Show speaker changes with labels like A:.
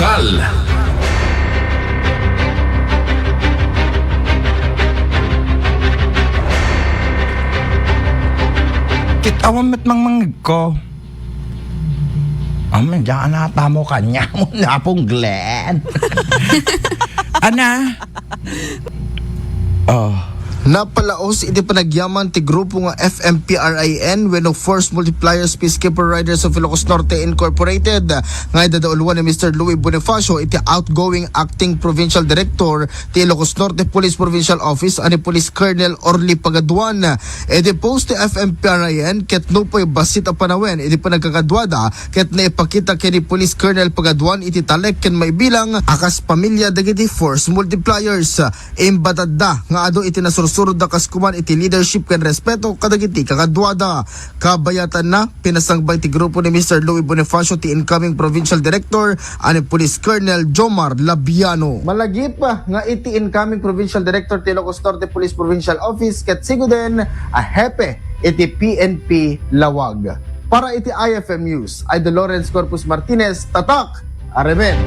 A: lokal.
B: Kitawan met mang ko. Amen, diyan nata mo kanya mo na pong Glenn. Ana? Oh.
C: Napalaos iti panagyaman ti grupo nga FMPRIN when of Force Multipliers Peacekeeper Riders of Ilocos Norte Incorporated nga idadauluan ni Mr. Louis Bonifacio iti outgoing acting provincial director ti Ilocos Norte Police Provincial Office ani Police Colonel Orly Pagaduan. Iti post ti FMPRIN ket no po'y basit a panawen iti panagkakadwada ket naipakita kini Police Colonel Pagaduan iti talek ken maibilang akas pamilya dagiti Force Multipliers. Imbatad da nga ado iti nasursurod da kaskuman iti leadership ken respeto kadagiti kakadwada. Kabayatan na pinasangbay ti grupo ni Mr. Louis Bonifacio ti incoming provincial director ani Police Colonel Jomar Labiano. Malagip pa nga iti incoming provincial director ti Ilocos Norte Police Provincial Office ket siguden a hepe iti PNP Lawag. Para iti IFM News, Idol Lawrence Corpus Martinez, tatak, aremen.